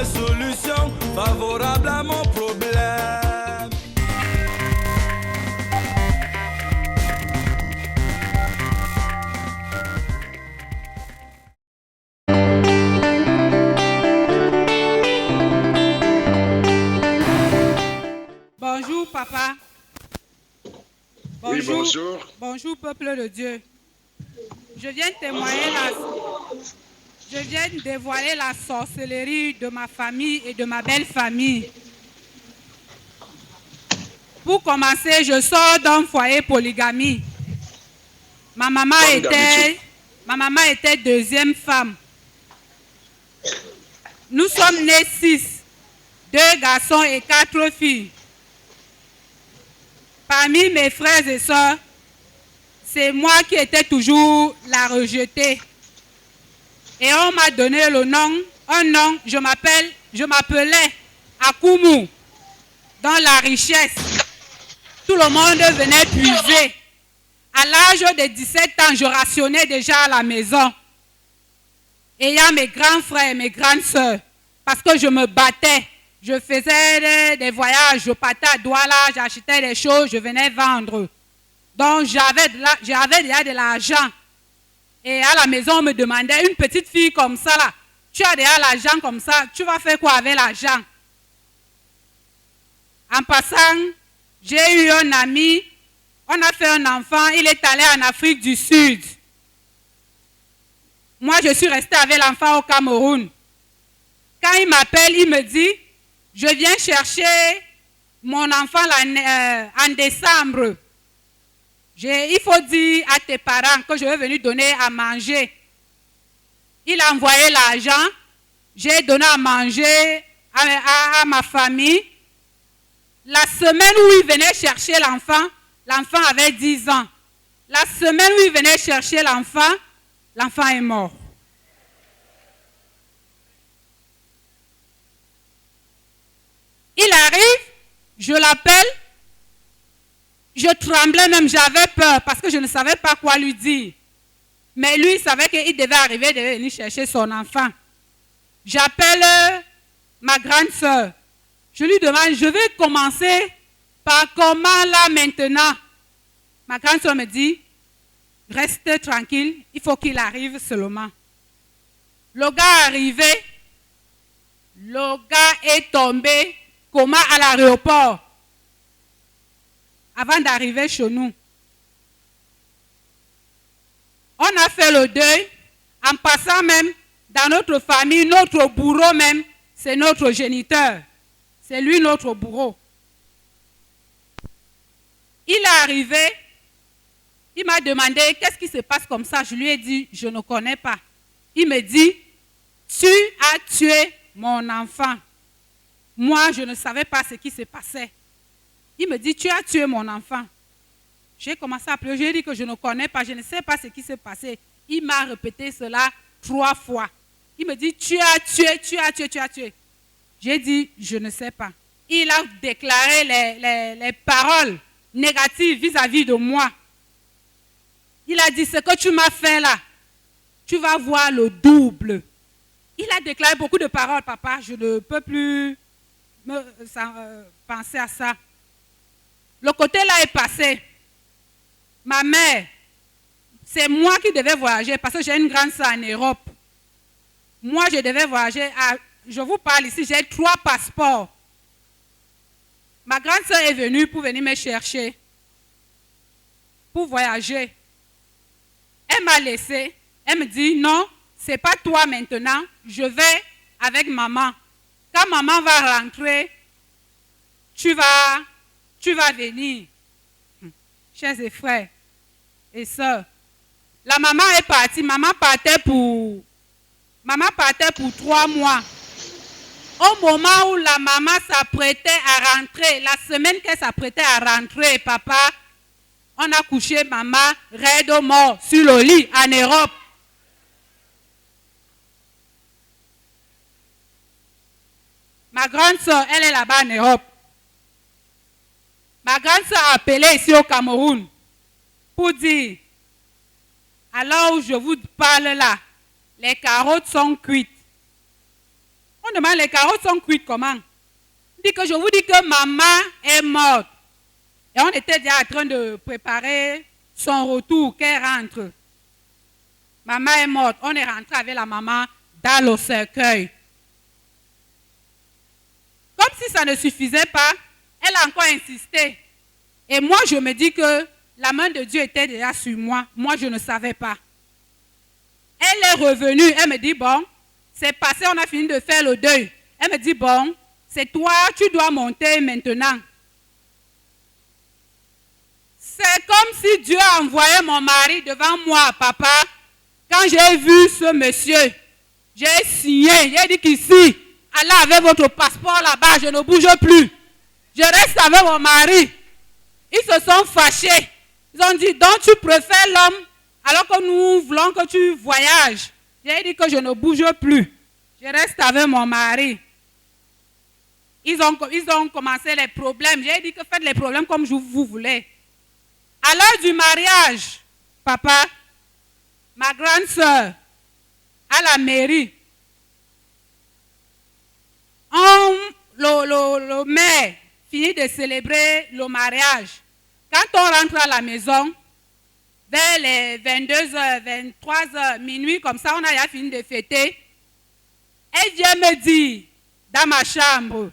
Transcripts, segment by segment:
des solutions favorables à mon problème. Bonjour, papa. Oui, bonjour. Bonjour, peuple de Dieu. Je viens dévoiler la sorcellerie de ma famille et de ma belle famille. Pour commencer, je sors d'un foyer polygamie. Ma maman était deuxième femme. Nous sommes nés 6, 2 garçons et 4 filles. Parmi mes frères et sœurs, c'est moi qui étais toujours la rejetée. Et on m'a donné un nom, je m'appelais Akumu, dans la richesse. Tout le monde venait puiser. À l'âge de 17 ans, je rationnais déjà à la maison. Ayant mes grands frères et mes grandes sœurs, parce que je me battais. Je faisais des voyages, je partais à Douala, j'achetais des choses, je venais vendre. Donc j'avais déjà de l'argent. Et à la maison, on me demandait, une petite fille comme ça, là, tu as déjà l'argent comme ça, tu vas faire quoi avec l'argent? En passant, j'ai eu un ami, on a fait un enfant, il est allé en Afrique du Sud. Moi, je suis restée avec l'enfant au Cameroun. Quand il m'appelle, il me dit, je viens chercher mon enfant là, en décembre. Il faut dire à tes parents que je vais venir donner à manger. Il a envoyé l'argent, j'ai donné à manger à ma famille. La semaine où il venait chercher l'enfant, l'enfant avait 10 ans. La semaine où il venait chercher l'enfant, l'enfant est mort. Il arrive, je l'appelle, je tremblais même, j'avais peur parce que je ne savais pas quoi lui dire. Mais lui, il savait qu'il devait arriver, il devait venir chercher son enfant. J'appelle ma grande sœur. Je lui demande, je vais commencer par comment là maintenant? Ma grande sœur me dit, reste tranquille, il faut qu'il arrive seulement. Le gars est arrivé, le gars est tombé, comment à l'aéroport, avant d'arriver chez nous. On a fait le deuil, en passant même, dans notre famille, notre bourreau même, c'est notre géniteur. C'est lui notre bourreau. Il est arrivé, il m'a demandé, qu'est-ce qui se passe comme ça? Je lui ai dit, je ne connais pas. Il me dit, tu as tué mon enfant. Moi, je ne savais pas ce qui se passait. Il me dit, tu as tué mon enfant. J'ai commencé à pleurer, j'ai dit que je ne connais pas, je ne sais pas ce qui s'est passé. Il m'a répété cela 3 fois. Il me dit, tu as tué, tu as tué, tu as tué. J'ai dit, je ne sais pas. Il a déclaré les paroles négatives vis-à-vis de moi. Il a dit, ce que tu m'as fait là, tu vas voir le double. Il a déclaré beaucoup de paroles, papa, je ne peux plus penser à ça. Le côté là est passé. Ma mère, c'est moi qui devais voyager parce que j'ai une grande sœur en Europe. Moi, je devais voyager. Je vous parle ici, j'ai 3 passeports. Ma grande sœur est venue pour venir me chercher, pour voyager. Elle m'a laissé. Elle me dit, non, ce n'est pas toi maintenant, je vais avec maman. Quand maman va rentrer, tu vas venir. Chers et frères et sœurs, la maman est partie. Maman partait pour 3 mois. Au moment où la maman s'apprêtait à rentrer, la semaine qu'elle s'apprêtait à rentrer, papa, on a couché maman raide mort sur le lit en Europe. Ma grande soeur, elle est là-bas en Europe. Ma grande soeur a appelé ici au Cameroun pour dire, alors où je vous parle là, les carottes sont cuites. On demande les carottes sont cuites comment? On dit que je vous dis que maman est morte. Et on était déjà en train de préparer son retour, qu'elle rentre. Maman est morte. On est rentré avec la maman dans le cercueil. Comme si ça ne suffisait pas, elle a encore insisté. Et moi, je me dis que la main de Dieu était déjà sur moi. Moi, je ne savais pas. Elle est revenue. Elle me dit, bon, c'est passé, on a fini de faire le deuil. Elle me dit, bon, c'est toi, tu dois monter maintenant. C'est comme si Dieu a envoyé mon mari devant moi, papa. Quand j'ai vu ce monsieur, j'ai signé, j'ai dit qu'ici, allez avec votre passeport là-bas, je ne bouge plus. Je reste avec mon mari. Ils se sont fâchés. Ils ont dit, donc tu préfères l'homme alors que nous voulons que tu voyages. J'ai dit que je ne bouge plus. Je reste avec mon mari. Ils ont commencé les problèmes. J'ai dit que faites les problèmes comme vous voulez. À l'heure du mariage, papa, ma grande soeur, à la mairie, le maire finit de célébrer le mariage. Quand on rentre à la maison, vers les 22h, 23h, minuit, comme ça, on a déjà fini de fêter. Elle vient me dire, dans ma chambre,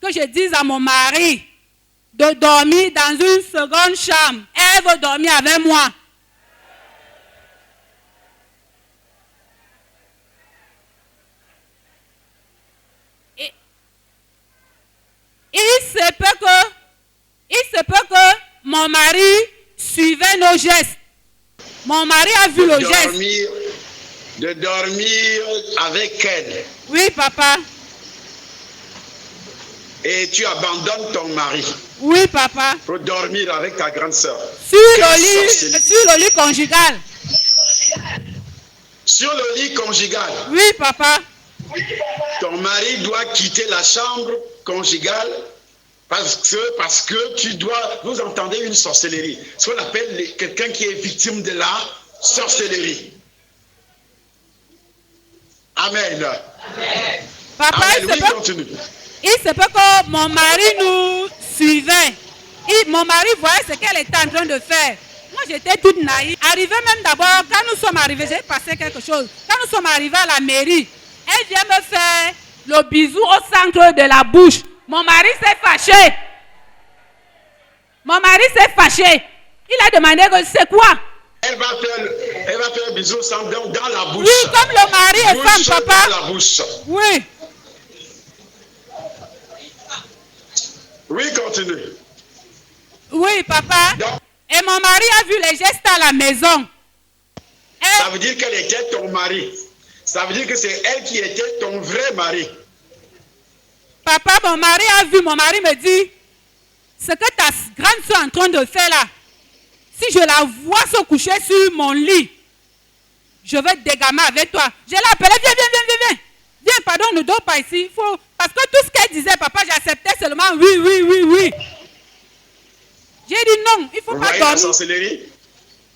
que je dise à mon mari de dormir dans une seconde chambre. Elle veut dormir avec moi. Et il se peut que mon mari suivait nos gestes. Mon mari a vu le geste. De dormir avec elle. Oui, papa. Et tu abandonnes ton mari. Oui, papa. Pour dormir avec ta grande sœur. Sur le lit conjugal. Sur le lit conjugal. Oui, papa. Ton mari doit quitter la chambre conjugale parce que tu dois, vous entendez une sorcellerie. Ce qu'on appelle quelqu'un qui est victime de la sorcellerie. Amen. Papa, continue. Il se peut que mon mari nous suivait. Mon mari voyait ce qu'elle était en train de faire. Moi, j'étais toute naïve. Arrivé même d'abord, quand nous sommes arrivés, j'ai passé quelque chose. Quand nous sommes arrivés à la mairie, elle vient me faire le bisou au centre de la bouche. Mon mari s'est fâché. Mon mari s'est fâché. Il a demandé que c'est quoi? Elle va faire un bisou dans la bouche. Oui, comme le mari est femme, papa. Dans la bouche. Oui. Oui, continue. Oui, papa. Donc, et mon mari a vu les gestes à la maison. Ça veut dire qu'elle était ton mari. Ça veut dire que c'est elle qui était ton vrai mari. Papa, mon mari a vu, mon mari me dit, ce que ta grande soeur est en train de faire là, si je la vois se coucher sur mon lit, je vais te dégamer avec toi. Je l'ai appelé, viens. Viens, pardon, ne dors pas ici. Parce que tout ce qu'elle disait, papa, j'acceptais seulement oui. J'ai dit non, il ne faut pas dormir. La sorcellerie?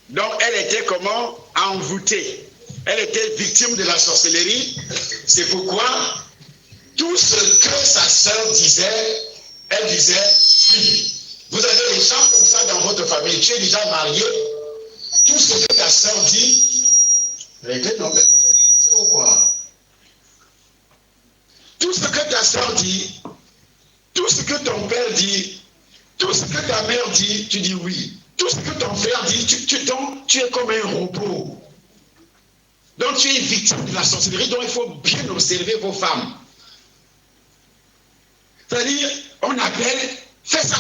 Donc, elle était comment? Envoûtée. Elle était victime de la sorcellerie. C'est pourquoi tout ce que sa sœur disait, elle disait oui. Vous avez des gens comme ça dans votre famille. Tu es déjà marié. Tout ce que ta sœur dit, non, mais c'est quoi? Tout ce que ta sœur dit, tout ce que ton père dit, tout ce que ta mère dit, tu dis oui. Tout ce que ton frère dit, tu es comme un robot. Donc tu es victime de la sorcellerie, donc il faut bien observer vos femmes. C'est-à-dire, on appelle, fais ça.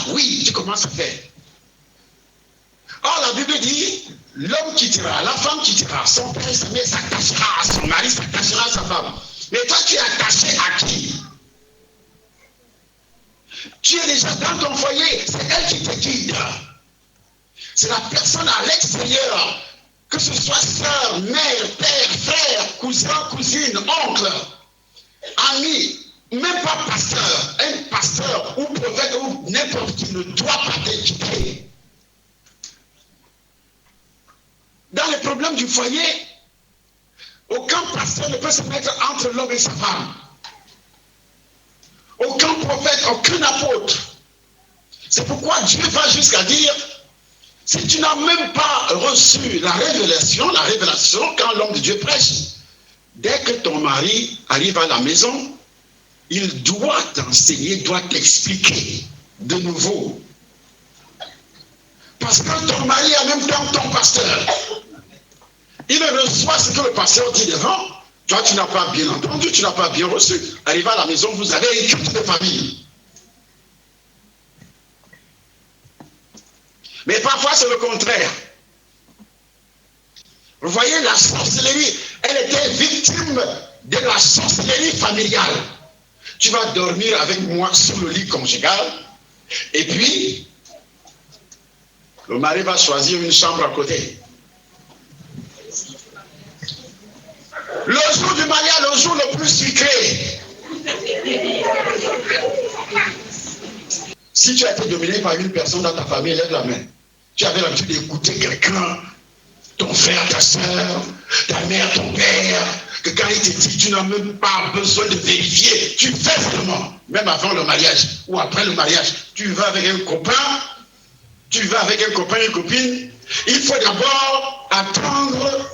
Oui, tu commences à faire. Or, la Bible dit, l'homme quittera, la femme quittera, son père et sa mère s'attachera à son mari, s'attachera à sa femme. Mais toi, tu es attaché à qui? Tu es déjà dans ton foyer, c'est elle qui te guide. C'est la personne à l'extérieur, que ce soit soeur, mère, père, frère, cousin, cousine, oncle, ami, même pas pasteur, un pasteur ou prophète ou n'importe qui ne doit pas te quitter. Dans les problèmes du foyer, aucun pasteur ne peut se mettre entre l'homme et sa femme. aucun prophète, aucun apôtre. C'est pourquoi Dieu va jusqu'à dire, si tu n'as même pas reçu la révélation quand l'homme de Dieu prêche, dès que ton mari arrive à la maison, il doit t'enseigner, doit t'expliquer de nouveau. Parce que ton mari est en même temps ton pasteur. Il reçoit ce que le pasteur dit devant. Toi, tu n'as pas bien entendu, tu n'as pas bien reçu. Arrivé à la maison, vous avez une culte de famille. Mais parfois, c'est le contraire. Vous voyez, la sorcellerie, elle était victime de la sorcellerie familiale. Tu vas dormir avec moi sur le lit conjugal, et puis, le mari va choisir une chambre à côté. Le jour du mariage, le jour le plus sucré. Si tu as été dominé par une personne dans ta famille, lève la main. Tu avais l'habitude d'écouter quelqu'un, ton frère, ta soeur, ta mère, ton père, que quand il te dit, tu n'as même pas besoin de vérifier, tu fais seulement, même avant le mariage ou après le mariage. Tu vas avec un copain, une copine, il faut d'abord attendre.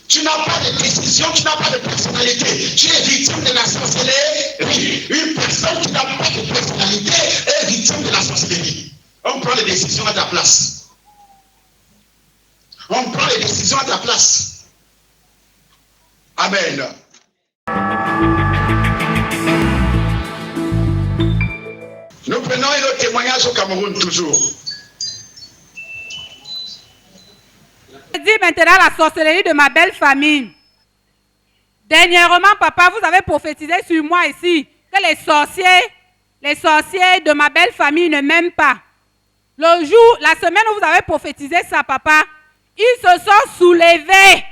Tu n'as pas de décision, tu n'as pas de personnalité. Tu es victime de la sorcellerie. Une personne qui n'a pas de personnalité est victime de la sorcellerie. On prend les décisions à ta place. On prend les décisions à ta place. Amen. Nous prenons un autre témoignage au Cameroun toujours. Je dis maintenant la sorcellerie de ma belle famille. Dernièrement, papa, vous avez prophétisé sur moi ici que les sorciers de ma belle famille ne m'aiment pas. Le jour, la semaine où vous avez prophétisé ça, papa, ils se sont soulevés.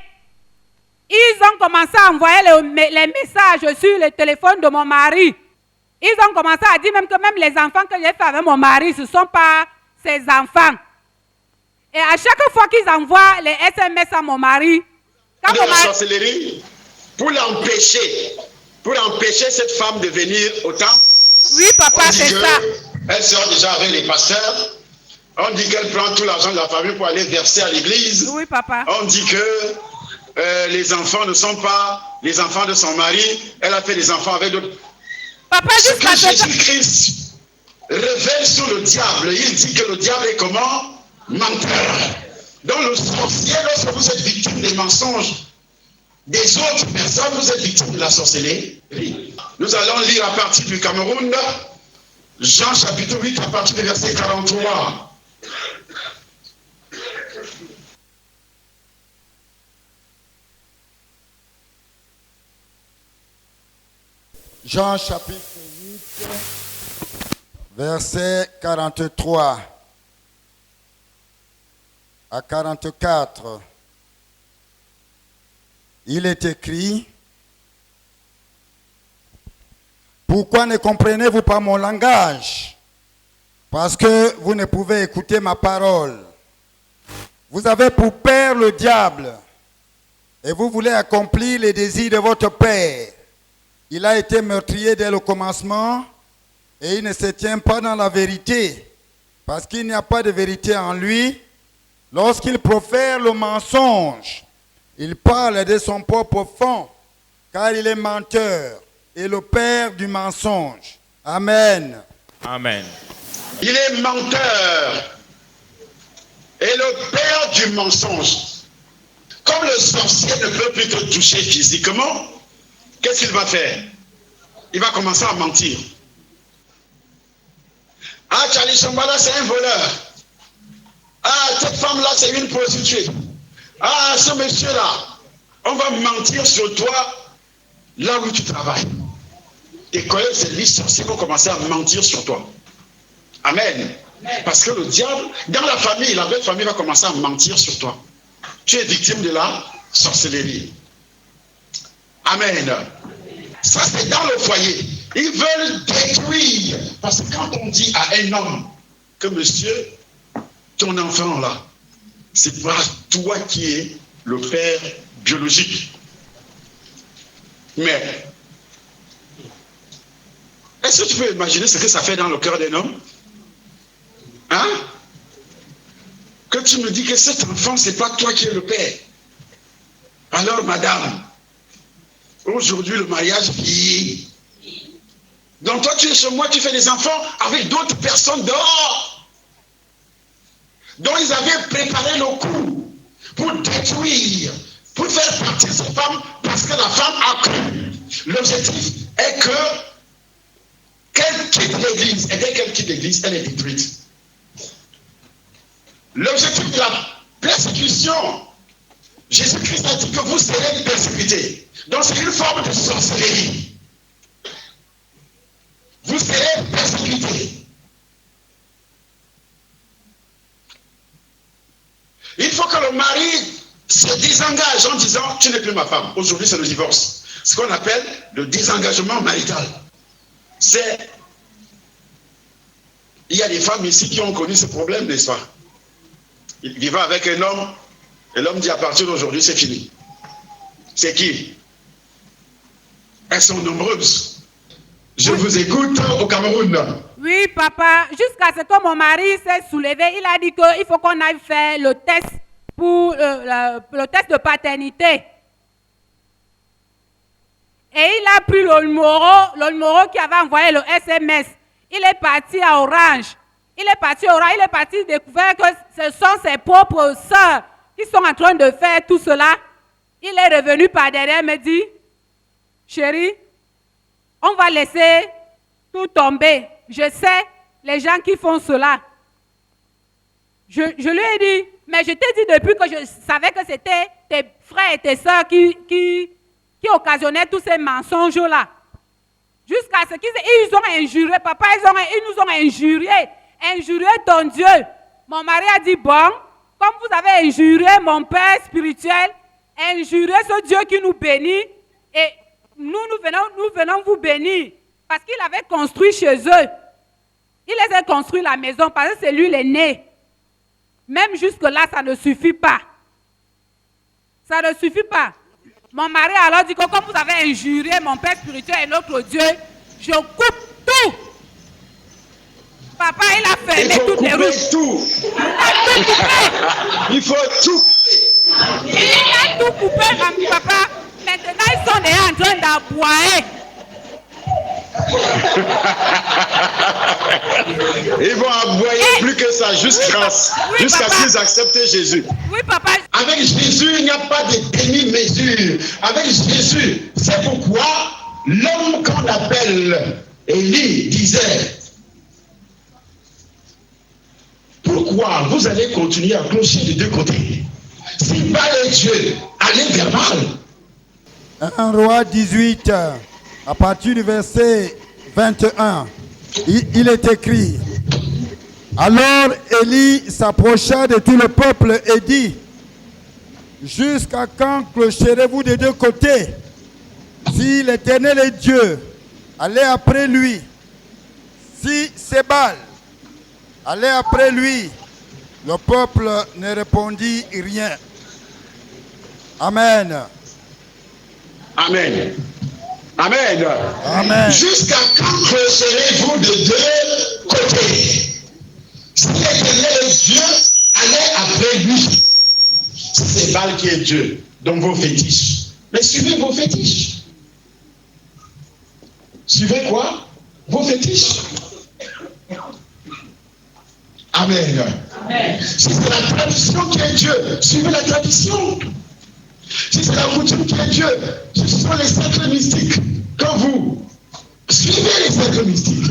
Ils ont commencé à envoyer les messages sur le téléphone de mon mari. Ils ont commencé à dire même que même les enfants que j'ai fait avec mon mari, ce ne sont pas ses enfants. Et à chaque fois qu'ils envoient les SMS à mon mari, quand la sorcellerie, pour l'empêcher cette femme de venir au temple. Oui, papa, c'est ça. Elle sort déjà avec les pasteurs. On dit qu'elle prend tout l'argent de la famille pour aller verser à l'église. Oui, papa. On dit que les enfants ne sont pas les enfants de son mari. Elle a fait des enfants avec d'autres. Papa, jusqu'à Jésus-Christ révèle sur le diable. Il dit que le diable est comment? Menteur. Donc le sorcier, lorsque vous êtes victime des mensonges des autres personnes, vous êtes victime de la sorcellerie. Nous allons lire à partir du Cameroun, Jean chapitre 8 à partir du verset 43. Jean chapitre 8, verset 43 à 44. Il est écrit: pourquoi ne comprenez-vous pas mon langage? Parce que vous ne pouvez écouter ma parole. Vous avez pour père le diable, et vous voulez accomplir les désirs de votre père. Il a été meurtrier dès le commencement, et il ne se tient pas dans la vérité, parce qu'il n'y a pas de vérité en lui. Lorsqu'il profère le mensonge, il parle de son propre fond, car il est menteur et le père du mensonge. Amen. Amen. Il est menteur et le père du mensonge. Comme le sorcier ne peut plus te toucher physiquement, qu'est-ce qu'il va faire? Il va commencer à mentir. Ah, Charlie Chambala, c'est un voleur. Ah, cette femme-là, c'est une prostituée. Ah, ce monsieur-là, on va mentir sur toi là où tu travailles. Tes collègues, c'est les sorciers qui vont commencer à mentir sur toi. Amen. Parce que le diable, dans la famille, la belle famille va commencer à mentir sur toi. Tu es victime de la sorcellerie. Amen. Ça, c'est dans le foyer. Ils veulent détruire. Parce que quand on dit à un homme que monsieur, ton enfant là, c'est pas toi qui es le père biologique. Mais, est-ce que tu peux imaginer ce que ça fait dans le cœur d'un homme? Hein? Que tu me dis que cet enfant, c'est pas toi qui es le père. Alors, madame, aujourd'hui, le mariage vieillit. Donc, toi, tu es chez moi, tu fais des enfants avec d'autres personnes dehors. Donc, ils avaient préparé le coup pour détruire, pour faire partir ces femmes, parce que la femme a cru. L'objectif est que qu'elle quitte l'église. Et dès qu'elle quitte l'église, elle est détruite. L'objectif de la persécution, Jésus-Christ a dit que vous serez persécutés. Donc c'est une forme de sorcellerie. Vous serez persécutés. Il faut que le mari se désengage en disant tu n'es plus ma femme. Aujourd'hui c'est le divorce. Ce qu'on appelle le désengagement marital. Il y a des femmes ici qui ont connu ce problème, n'est-ce pas? Ils vivent avec un homme et l'homme dit à partir d'aujourd'hui c'est fini. C'est qui? Elles sont nombreuses. Je vous écoute au Cameroun. Oui, papa. Jusqu'à ce que mon mari s'est soulevé, il a dit qu'il faut qu'on aille faire le test pour le test de paternité. Et il a pris le numéro qui avait envoyé le SMS. Il est parti à Orange. Il est parti découvrir que ce sont ses propres sœurs qui sont en train de faire tout cela. Il est revenu par derrière et me dit, chérie, on va laisser tout tomber. Je sais les gens qui font cela. Je lui ai dit, mais je t'ai dit depuis que je savais que c'était tes frères et tes sœurs qui occasionnaient tous ces mensonges-là. Jusqu'à ce qu'ils ont injuré, papa, ils nous ont injuré ton Dieu. Mon mari a dit, bon, comme vous avez injuré mon père spirituel, injuré ce Dieu qui nous bénit, et nous venons vous bénir. Parce qu'il avait construit chez eux. Il les a construit la maison parce que c'est lui l'aîné. Même jusque-là, ça ne suffit pas. Ça ne suffit pas. Mon mari a alors dit que comme vous avez injuré mon père spirituel et notre Dieu, je coupe tout. Papa, il a fermé toutes les routes. Tout. Il faut tout couper. Il a tout coupé, papa. Maintenant, ils sont déjà en train d'aboyer. Ils vont aboyer plus que ça, jusqu'à ce qu'ils acceptent Jésus. Oui, papa. Avec Jésus, il n'y a pas de demi-mesure. Avec Jésus, c'est pourquoi l'homme qu'on appelle Élie disait, pourquoi vous allez continuer à clocher des deux côtés? Si Baal est Dieu, allez vers Baal. 1 Roi 18, à partir du verset 21, il est écrit, alors Élie s'approcha de tout le peuple et dit, jusqu'à quand clocherez-vous des deux côtés? Si l'Éternel est Dieu, allez après lui. Si c'est Baal, allez après lui. Le peuple ne répondit rien. Amen. Amen. Amen. Amen. Jusqu'à quand clocherez-vous de deux côtés? Si l'Éternel est Dieu, allez après lui. C'est Baal qui est Dieu, donc vos fétiches. Mais suivez vos fétiches. Suivez quoi? Vos fétiches. Amen. Amen. Si c'est la tradition qui est Dieu, suivez la tradition. Si c'est la coutume qui est Dieu, ce sont les cercles mystiques. Quand vous suivez les cercles mystiques.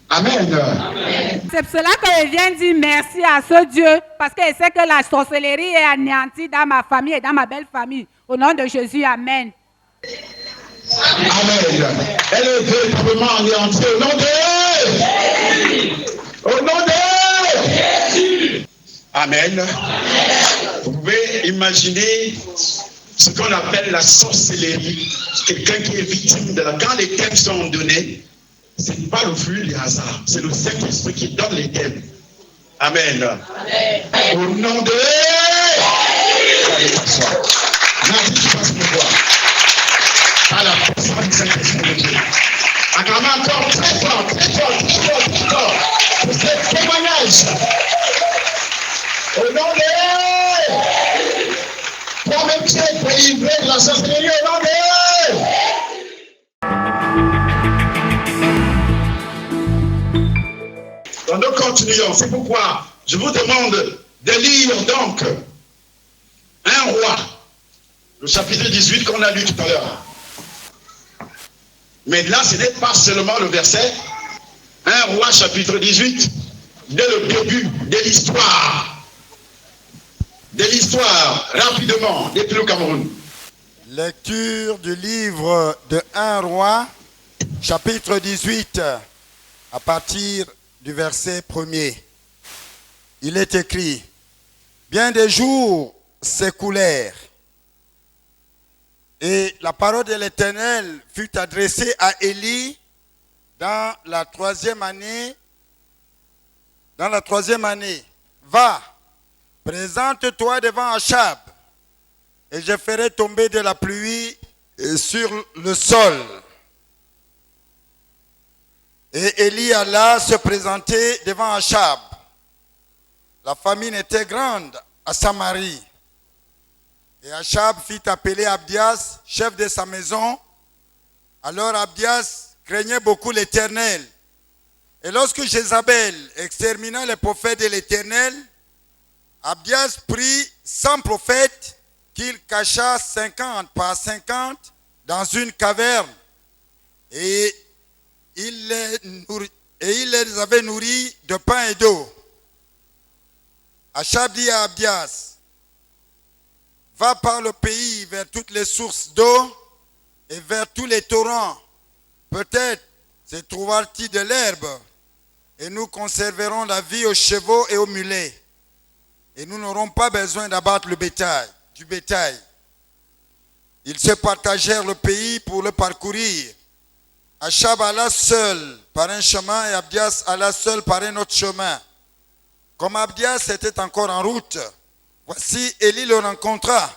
Amen. Amen. C'est cela que je viens dire merci à ce Dieu, parce que je sais que la sorcellerie est anéantie dans ma famille et dans ma belle famille. Au nom de Jésus, amen. Amen. Elle est véritablement anéantie au nom de Jésus. Au nom de Jésus. Amen. Vous pouvez imaginer ce qu'on appelle la sorcellerie. Quelqu'un qui est victime de la... Quand les thèmes sont donnés, ce n'est pas le fruit du hasard, c'est le Saint-Esprit qui donne les thèmes. Amen. Amen. Au nom de aller t'asseoir. Merci, tu passes pourquoi. Par la puissance du Saint-Esprit de Dieu. Acclamez encore très fort, très fort, très fort, très fort pour ce témoignage. Au nom de toi-même tu es délivré de la sorcellerie au nom de nous continuons. C'est pourquoi je vous demande de lire donc un roi, le chapitre 18 qu'on a lu tout à l'heure. Mais là, ce n'est pas seulement le verset. Un roi, chapitre 18, dès le début de l'histoire. De l'histoire, rapidement, depuis le Cameroun. Lecture du livre de 1 roi, chapitre 18, à partir du verset 1er. Il est écrit, bien des jours s'écoulèrent, et la parole de l'Éternel fut adressée à Élie dans la troisième année. Va, présente-toi devant Achab, et je ferai tomber de la pluie sur le sol. Et Élie alla se présenter devant Achab. La famine était grande à Samarie. Et Achab fit appeler Abdias, chef de sa maison. Alors Abdias craignait beaucoup l'Éternel. Et lorsque Jézabel extermina les prophètes de l'Éternel, Abdias prit 100 prophètes qu'il cacha 50 par 50 dans une caverne. Et il les avait nourris de pain et d'eau. Achab dit à Abdias, va par le pays vers toutes les sources d'eau et vers tous les torrents. Peut-être se trouvera-t-il de l'herbe, et nous conserverons la vie aux chevaux et aux mulets. Et nous n'aurons pas besoin d'abattre du bétail. Ils se partagèrent le pays pour le parcourir. Achab alla seul par un chemin et Abdias alla seul par un autre chemin. Comme Abdias était encore en route, voici Élie le rencontra.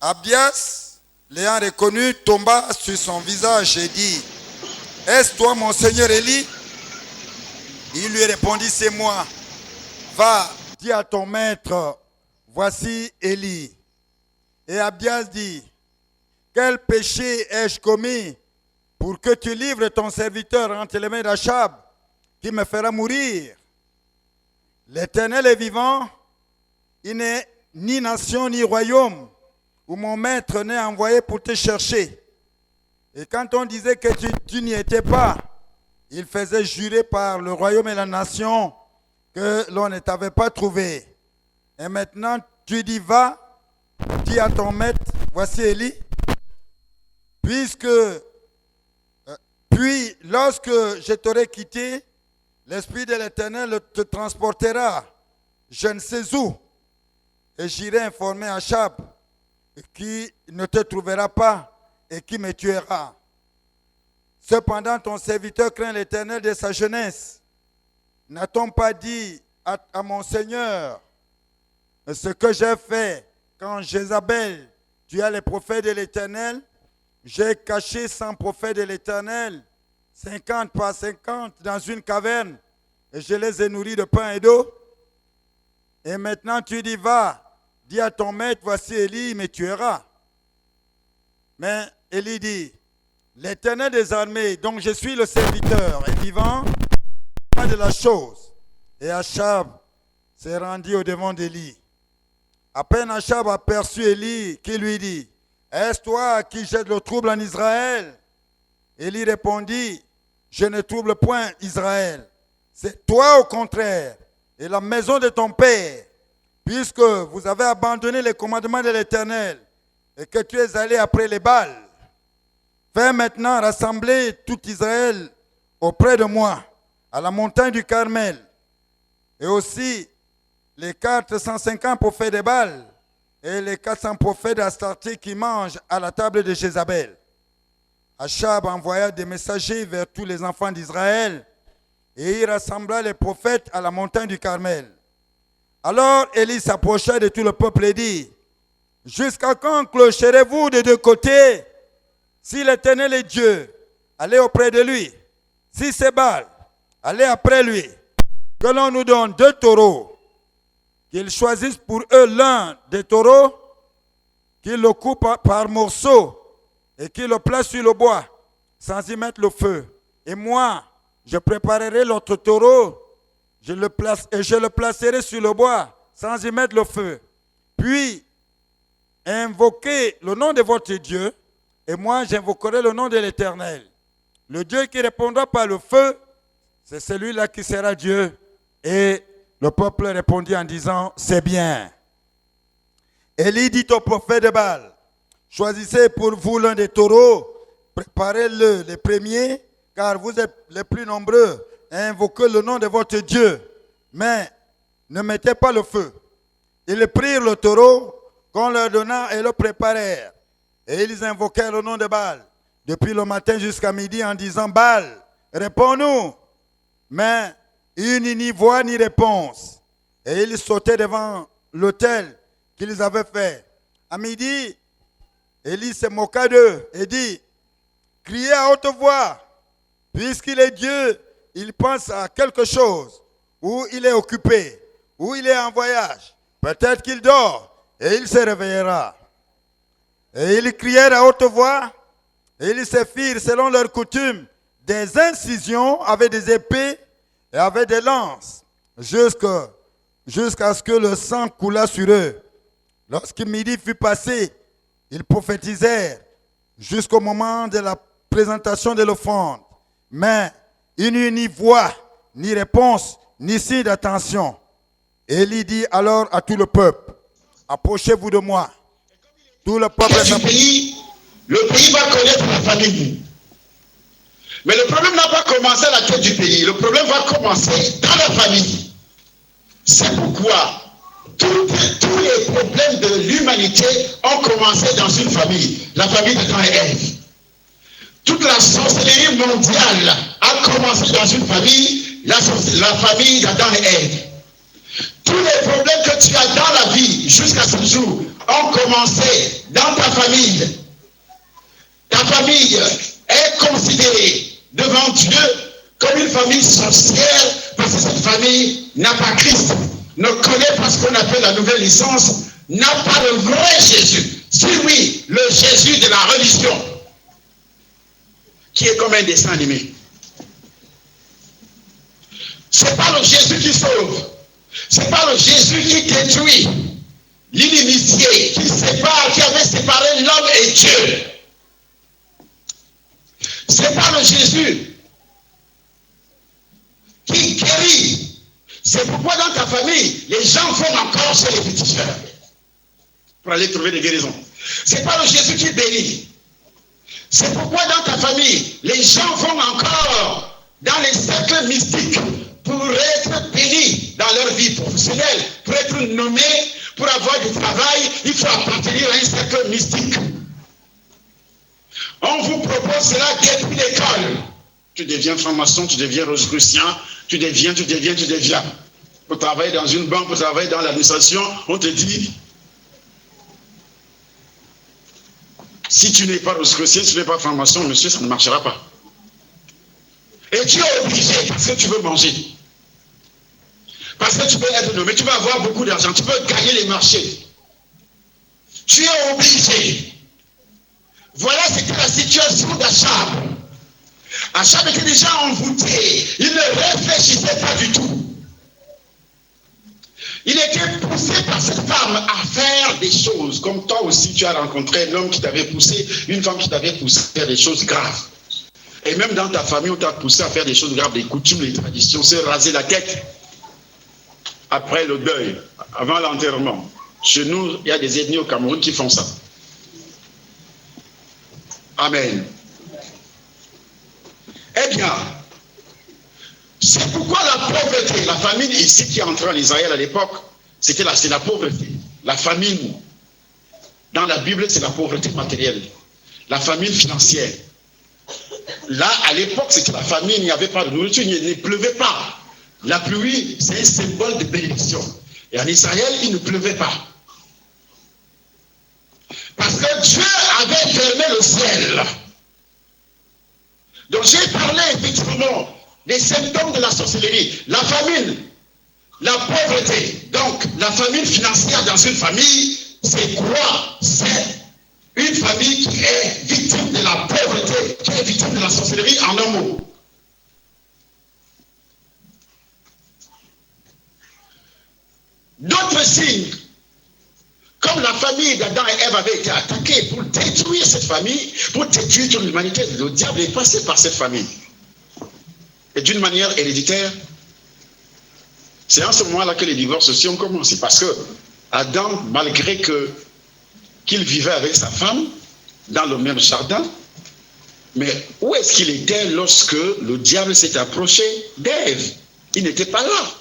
Abdias, l'ayant reconnu, tomba sur son visage et dit, « Est-ce toi mon Seigneur Élie ?» Il lui répondit, « C'est moi. Va, dis à ton maître, voici Élie. » Et Abdias dit, « Quel péché ai-je commis pour que tu livres ton serviteur entre les mains d'Achab, qui me fera mourir? L'Éternel est vivant, il n'est ni nation ni royaume où mon maître n'est envoyé pour te chercher. » Et quand on disait que tu n'y étais pas, il faisait jurer par le royaume et la nation que l'on ne t'avait pas trouvé. Et maintenant tu dis, va, dis à ton maître, voici Élie, puis lorsque je t'aurai quitté, l'Esprit de l'Éternel te transportera, je ne sais où, et j'irai informer Achab, qui ne te trouvera pas et qui me tuera. Cependant, ton serviteur craint l'Éternel de sa jeunesse. N'a-t-on pas dit à mon Seigneur ce que j'ai fait quand Jézabel tua les prophètes de l'Éternel? J'ai caché 100 prophètes de l'Éternel, 50 par 50 dans une caverne, et je les ai nourris de pain et d'eau. Et maintenant tu dis, va, dis à ton maître, voici Élie, il me tuera. Mais Élie dit, l'Éternel des armées, dont je suis le serviteur, est vivant, pas de la chose. Et Achab s'est rendu au devant d'Élie. À peine Achab aperçut Élie, qui lui dit, est-ce toi qui jettes le trouble en Israël? Élie répondit, je ne trouble point Israël. C'est toi au contraire, et la maison de ton père, puisque vous avez abandonné les commandements de l'Éternel, et que tu es allé après les Baals. Fais maintenant rassembler tout Israël auprès de moi, à la montagne du Carmel, et aussi les 450 prophètes de Baal, et les 400 prophètes d'Astarté qui mangent à la table de Jézabel. Achab envoya des messagers vers tous les enfants d'Israël, et il rassembla les prophètes à la montagne du Carmel. Alors Élie s'approcha de tout le peuple et dit, Jusqu'à quand clocherez-vous des deux côtés? Si l'Éternel est Dieu, allez auprès de lui. Si c'est Baal, allez après lui. Que l'on nous donne 2 taureaux, qu'ils choisissent pour eux l'un des taureaux, qu'ils le coupent par morceaux et qu'ils le placent sur le bois, sans y mettre le feu. Et moi, je préparerai l'autre taureau, je le placerai sur le bois, sans y mettre le feu. Puis, invoquez le nom de votre Dieu, et moi j'invoquerai le nom de l'Éternel. Le Dieu qui répondra par le feu, c'est celui-là qui sera Dieu. Et le peuple répondit en disant, c'est bien. Élie dit au prophète de Baal, choisissez pour vous l'un des taureaux, préparez-le les premiers, car vous êtes les plus nombreux, et invoquez le nom de votre Dieu, mais ne mettez pas le feu. Ils prirent le taureau qu'on leur donna et le préparèrent. Et ils invoquèrent le nom de Baal, depuis le matin jusqu'à midi, en disant, Baal, réponds-nous. Mais ni voix ni réponse. Et ils sautaient devant l'autel qu'ils avaient fait. À midi, Élie se moqua d'eux et dit, criez à haute voix, puisqu'il est Dieu, il pense à quelque chose, ou il est occupé, ou il est en voyage. Peut-être qu'il dort, et il se réveillera. Et ils crièrent à haute voix, et ils se firent, selon leur coutume, des incisions avec des épées et avec des lances, jusqu'à ce que le sang coulât sur eux. Lorsque midi fut passé, ils prophétisèrent jusqu'au moment de la présentation de l'offrande. Mais il n'y eut ni voix, ni réponse, ni signe d'attention. Élie dit alors à tout le peuple, approchez-vous de moi. Tout le peuple le pays va connaître la famine. Mais le problème n'a pas commencé à la tête du pays. Le problème va commencer dans la famille. C'est pourquoi tous les problèmes de l'humanité ont commencé dans une famille. La famille d'Adam et Ève. Toute la sorcellerie mondiale a commencé dans une famille, la famille d'Adam et Ève. Tous les problèmes que tu as dans la vie jusqu'à ce jour ont commencé dans ta famille. Ta famille est considérée devant Dieu comme une famille sorcière parce que cette famille n'a pas Christ, ne connaît pas ce qu'on appelle la nouvelle licence, n'a pas le vrai Jésus. Si oui, le Jésus de la religion, qui est comme un dessin animé. C'est pas le Jésus qui sauve. C'est pas le Jésus qui détruit. L'inimitié qui sépare, qui avait séparé l'homme et Dieu. C'est pas le Jésus qui guérit. C'est pourquoi dans ta famille, les gens vont encore chez les féticheurs pour aller trouver des guérisons. C'est pas le Jésus qui bénit. C'est pourquoi dans ta famille, les gens vont encore dans les cercles mystiques pour être bénis dans leur vie professionnelle, pour être nommés, pour avoir du travail, il faut appartenir à un cercle mystique. On vous propose cela depuis l'école. Tu deviens franc-maçon, tu deviens rosicrucien, tu deviens. Pour travailler dans une banque, pour travailler dans l'administration, on te dit, si tu n'es pas rosicrucien, si tu n'es pas franc-maçon, monsieur, ça ne marchera pas. Et tu es obligé parce que tu veux manger. Parce que tu veux être nommé, tu vas avoir beaucoup d'argent, tu veux gagner les marchés. Tu es obligé. Voilà, c'était la situation d'Achab. Achab était déjà envoûté. Il ne réfléchissait pas du tout. Il était poussé par cette femme à faire des choses. Comme toi aussi, tu as rencontré un homme qui t'avait poussé, une femme qui t'avait poussé à faire des choses graves. Et même dans ta famille, on t'a poussé à faire des choses graves, des coutumes, des traditions, se raser la tête après le deuil, avant l'enterrement. Chez nous, il y a des ethnies au Cameroun qui font ça. Amen. Eh bien, c'est pourquoi la pauvreté, la famine ici qui est entrée en Israël à l'époque, c'est la pauvreté. La famine, dans la Bible, c'est la pauvreté matérielle. La famine financière. Là, à l'époque, c'était la famine, il n'y avait pas de nourriture, il ne pleuvait pas. La pluie, c'est un symbole de bénédiction. Et en Israël, il ne pleuvait pas. Parce que Dieu avait fermé le ciel. Donc j'ai parlé effectivement des symptômes de la sorcellerie, la famine, la pauvreté. Donc la famine financière dans une famille, c'est quoi? C'est une famille qui est victime de la pauvreté, qui est victime de la sorcellerie en un mot. D'autres signes, comme la famille d'Adam et Ève avait été attaquée pour détruire cette famille, pour détruire toute l'humanité, le diable est passé par cette famille. Et d'une manière héréditaire, c'est en ce moment-là que les divorces aussi ont commencé. Parce que Adam, malgré qu'il vivait avec sa femme dans le même jardin, mais où est-ce qu'il était lorsque le diable s'est approché d'Ève? Il n'était pas là.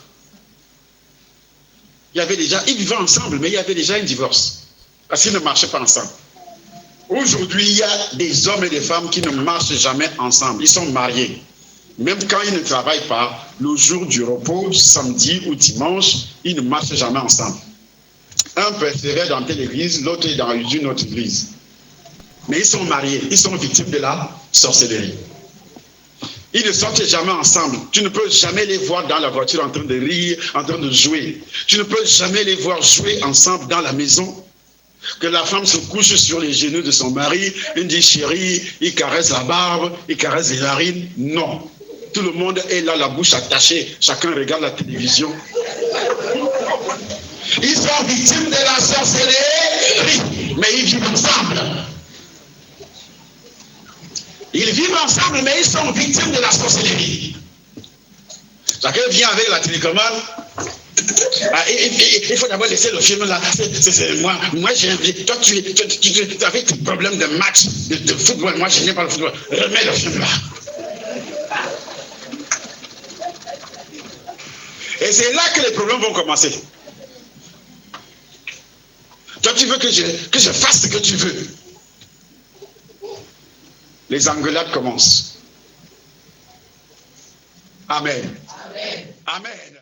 Ils vivaient ensemble, mais il y avait déjà un divorce. Parce qu'ils ne marchaient pas ensemble. Aujourd'hui, il y a des hommes et des femmes qui ne marchent jamais ensemble. Ils sont mariés. Même quand ils ne travaillent pas, le jour du repos, samedi ou dimanche, ils ne marchent jamais ensemble. Un préféré dans telle église, l'autre est dans une autre église. Mais ils sont mariés, ils sont victimes de la sorcellerie. Ils ne sortent jamais ensemble. Tu ne peux jamais les voir dans la voiture en train de rire, en train de jouer. Tu ne peux jamais les voir jouer ensemble dans la maison. Que la femme se couche sur les genoux de son mari, il dit chérie, il caresse la barbe, il caresse les narines. Non. Tout le monde est là, la bouche attachée. Chacun regarde la télévision. Ils sont victimes de la sorcellerie, mais ils vivent ensemble. Ils vivent ensemble, mais ils sont victimes de la sorcellerie. Chacun vient avec la télécommande. Il faut d'abord laisser le film là. Moi j'ai envie. Toi, tu avais des problèmes de match, de football. Moi, je n'aime pas le football. Remets le film là. Et c'est là que les problèmes vont commencer. Toi, tu veux que je fasse ce que tu veux. Les engueulades commencent. Amen. Amen. Amen.